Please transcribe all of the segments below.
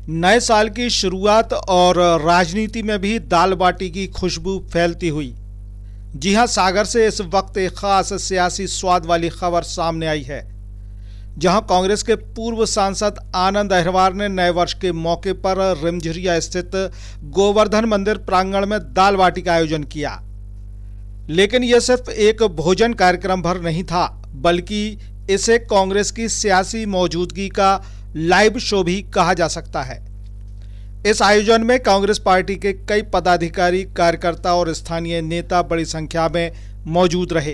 नए साल की शुरुआत और राजनीति में भी दाल बाटी की खुशबू फैलती हुई। जी हां, सागर से इस वक्त एक खास सियासी स्वाद वाली खबर सामने आई है, जहां कांग्रेस के पूर्व सांसद आनंद अहिरवार ने नए वर्ष के मौके पर रिमझिरिया स्थित गोवर्धन मंदिर प्रांगण में दाल बाटी का आयोजन किया। लेकिन यह सिर्फ एक भोजन कार्यक्रम भर नहीं था, बल्कि इसे कांग्रेस की सियासी मौजूदगी का लाइव शो भी कहा जा सकता है। इस आयोजन में कांग्रेस पार्टी के कई पदाधिकारी, कार्यकर्ता और स्थानीय नेता बड़ी संख्या में मौजूद रहे।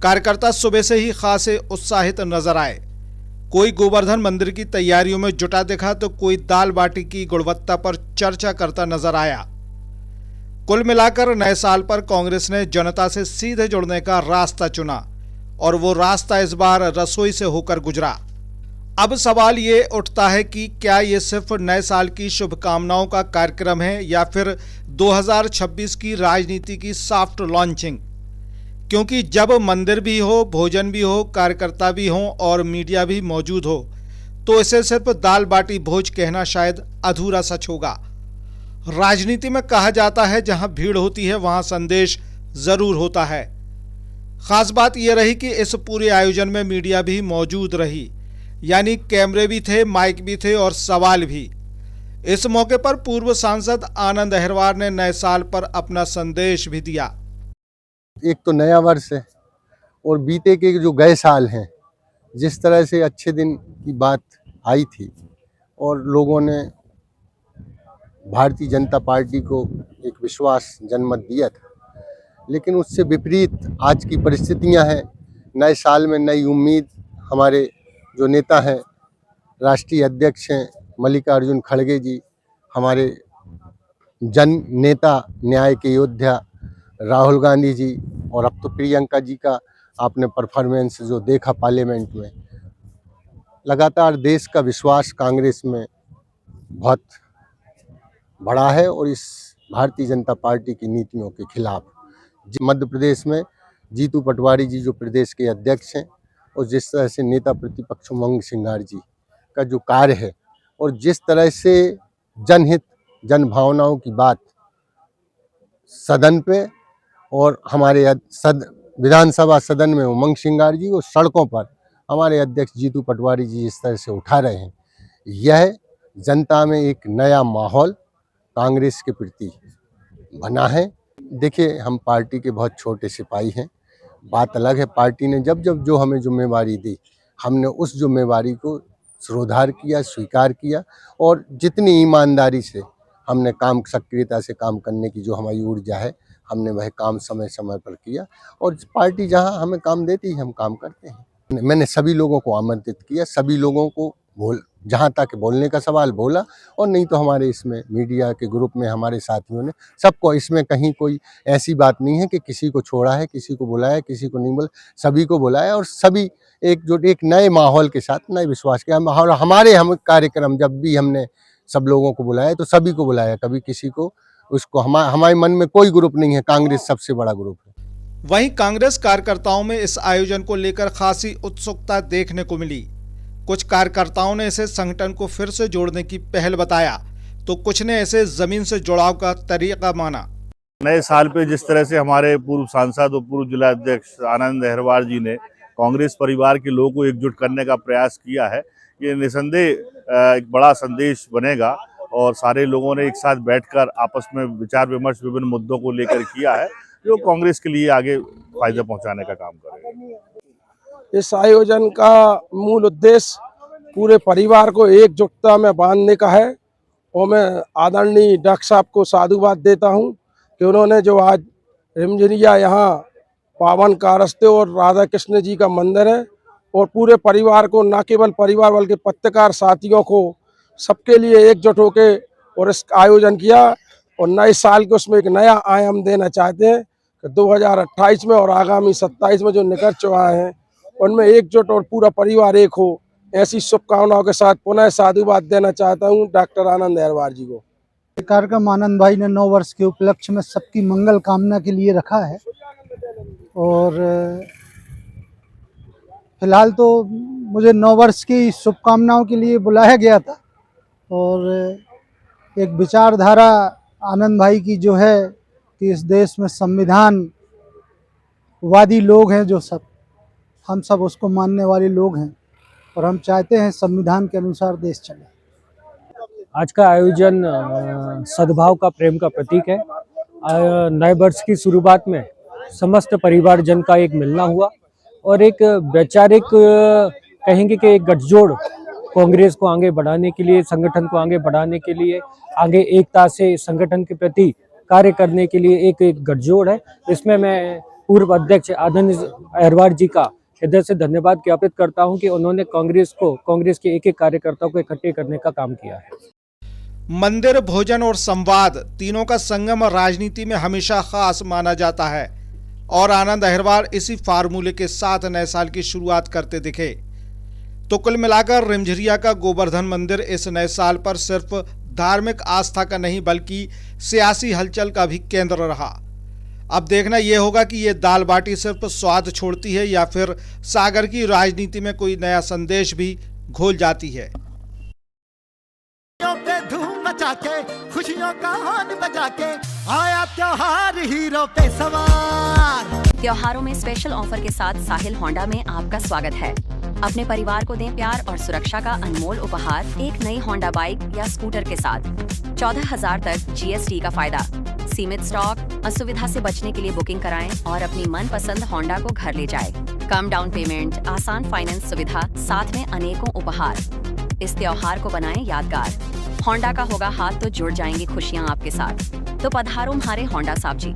कार्यकर्ता सुबह से ही खासे उत्साहित नजर आए। कोई गोवर्धन मंदिर की तैयारियों में जुटा दिखा तो कोई दाल बाटी की गुणवत्ता पर चर्चा करता नजर आया। कुल मिलाकर नए साल पर कांग्रेस ने जनता से सीधे जुड़ने का रास्ता चुना और वो रास्ता इस बार रसोई से होकर गुजरा। अब सवाल ये उठता है कि क्या ये सिर्फ नए साल की शुभकामनाओं का कार्यक्रम है या फिर 2026 की राजनीति की सॉफ्ट लॉन्चिंग? क्योंकि जब मंदिर भी हो, भोजन भी हो, कार्यकर्ता भी हो और मीडिया भी मौजूद हो, तो इसे सिर्फ दाल बाटी भोज कहना शायद अधूरा सच होगा। राजनीति में कहा जाता है, जहां भीड़ होती है वहां संदेश जरूर होता है। खास बात यह रही कि इस पूरे आयोजन में मीडिया भी मौजूद रही, यानी कैमरे भी थे, माइक भी थे और सवाल भी। इस मौके पर पूर्व सांसद आनंद अहिरवार ने नए साल पर अपना संदेश भी दिया। एक तो नया वर्ष है और बीते के जो गए साल हैं, जिस तरह से अच्छे दिन की बात आई थी और लोगों ने भारतीय जनता पार्टी को एक विश्वास जनमत दिया था, लेकिन उससे विपरीत आज की परिस्थितियां हैं। नए साल में नई उम्मीद। हमारे जो नेता हैं, राष्ट्रीय अध्यक्ष हैं मल्लिकार्जुन खड़गे जी, हमारे जन नेता, न्याय के योद्धा राहुल गांधी जी, और अब तो प्रियंका जी का आपने परफॉर्मेंस जो देखा पार्लियामेंट में, लगातार देश का विश्वास कांग्रेस में बहुत बढ़ा है और इस भारतीय जनता पार्टी की नीतियों के खिलाफ। मध्य प्रदेश में जीतू पटवारी जी जो प्रदेश के अध्यक्ष हैं, और जिस तरह से नेता प्रतिपक्ष उमंग सिंगार जी का जो कार्य है और जिस तरह से जनहित, जन भावनाओं की बात सदन पे और हमारे विधानसभा सदन में उमंग सिंगार जी, और सड़कों पर हमारे अध्यक्ष जीतू पटवारी जी इस तरह से उठा रहे हैं, यह जनता में एक नया माहौल कांग्रेस के प्रति बना है। देखिए, हम पार्टी के बहुत छोटे सिपाही हैं। बात अलग है, पार्टी ने जब जब जो हमें जिम्मेवारी दी, हमने उस जिम्मेवारी को सुधार किया, स्वीकार किया, और जितनी ईमानदारी से हमने काम, सक्रियता से काम करने की जो हमारी ऊर्जा है, हमने वह काम समय समय पर किया। और पार्टी जहां हमें काम देती है हम काम करते हैं। मैंने सभी लोगों को आमंत्रित किया, सभी लोगों को जहाँ तक बोलने का सवाल बोला, और नहीं तो हमारे इसमें मीडिया के ग्रुप में हमारे साथियों ने सबको, इसमें कहीं कोई ऐसी बात नहीं है कि किसी को छोड़ा है, किसी को बुलाया, किसी को नहीं बोला, सभी को बुलाया और सभी एक नए माहौल के साथ, नए विश्वास के हम कार्यक्रम जब भी हमने सब लोगों को बुलाया तो सभी को बुलाया, कभी किसी को उसको हमारे मन में कोई ग्रुप नहीं है, कांग्रेस सबसे बड़ा ग्रुप है। वहीं कांग्रेस कार्यकर्ताओं में इस आयोजन को लेकर खासी उत्सुकता देखने को मिली। कुछ कार्यकर्ताओं ने इसे संगठन को फिर से जोड़ने की पहल बताया, तो कुछ ने इसे जमीन से जुड़ाव का तरीका माना। नए साल पे जिस तरह से हमारे पूर्व सांसद और पूर्व जिला अध्यक्ष आनंद अहिरवार जी ने कांग्रेस परिवार के लोगों को एकजुट करने का प्रयास किया है, ये निसंदेह एक बड़ा संदेश बनेगा और सारे लोगों ने एक साथ बैठकर आपस में विचार विमर्श विभिन्न मुद्दों को लेकर किया है, जो कांग्रेस के लिए आगे फायदा पहुंचाने का काम करेगा। इस आयोजन का मूल उद्देश्य पूरे परिवार को एकजुटता में बांधने का है, और मैं आदरणीय डॉक्टर साहब को साधुवाद देता हूं कि उन्होंने जो आज रिमझिरिया यहाँ पावन कारस्ते और राधा कृष्ण जी का मंदिर है, और पूरे परिवार को, न केवल परिवार बल्कि पत्रकार साथियों को, सबके लिए एकजुट होके और इस आयोजन किया, और नए साल के उसमें एक नया आयाम देना चाहते हैं कि 2028 में और आगामी 27 में जो निकट चुका है उनमें एकजुट और पूरा परिवार एक हो, ऐसी शुभकामनाओं के साथ पुनः साधुवाद देना चाहता हूं डॉक्टर आनंद अहिरवार जी को। कार्यक्रम आनंद भाई ने 9 वर्ष के उपलक्ष्य में सबकी मंगल कामना के लिए रखा है, और फिलहाल तो मुझे 9 वर्ष की शुभकामनाओं के लिए बुलाया गया था, और एक विचारधारा आनंद भाई की जो है कि इस देश में संविधानवादी लोग हैं, जो सब हम सब उसको मानने वाले लोग हैं और हम चाहते हैं संविधान के अनुसार देश चले। आज का आयोजन सद्भाव का प्रेम का प्रतीक है। नए वर्ष की शुरुआत में समस्त परिवारजन का एक मिलना हुआ और एक वैचारिक कहेंगे कि एक गठजोड़ कांग्रेस को आगे बढ़ाने के लिए, संगठन को आगे बढ़ाने के लिए, आगे एकता से संगठन के प्रति कार्य करने के लिए एक गठजोड़ है। इसमें मैं पूर्व अध्यक्ष आनंद अहिरवार जी का हृदय से धन्यवाद ज्ञापित करता हूं कि उन्होंने कांग्रेस के एक कार्यकर्ता को इकट्ठे करने का काम किया है। मंदिर, भोजन और संवाद तीनों का संगम राजनीति में हमेशा खास माना जाता है और आनंद अहिरवार इसी फार्मूले के साथ नए साल की शुरुआत करते दिखे। तो कुल मिलाकर रिमझिरिया का गोवर्धन मंदिर इस नए साल पर सिर्फ धार्मिक आस्था का नहीं बल्कि सियासी हलचल का भी केंद्र रहा। अब देखना यह होगा कि ये दाल बाटी सिर्फ स्वाद छोड़ती है या फिर सागर की राजनीति में कोई नया संदेश भी घोल जाती है। धूम मचा के खुशियों का हॉर्न बजा के आया त्योहार हीरो पे सवार। त्योहारों में स्पेशल ऑफर के साथ साहिल होंडा में आपका स्वागत है। अपने परिवार को दें प्यार और सुरक्षा का अनमोल उपहार एक नई होंडा बाइक या स्कूटर के साथ। 14,000 तक GST का फायदा, सीमित स्टॉक, असुविधा से बचने के लिए बुकिंग कराएं और अपनी मनपसंद होंडा को घर ले जाएं। कम डाउन पेमेंट, आसान फाइनेंस सुविधा, साथ में अनेकों उपहार। इस त्योहार को बनाएं यादगार। होंडा का होगा हाथ तो जुड़ जाएंगी खुशियां आपके साथ। तो पधारो हमारे होंडा साहब जी।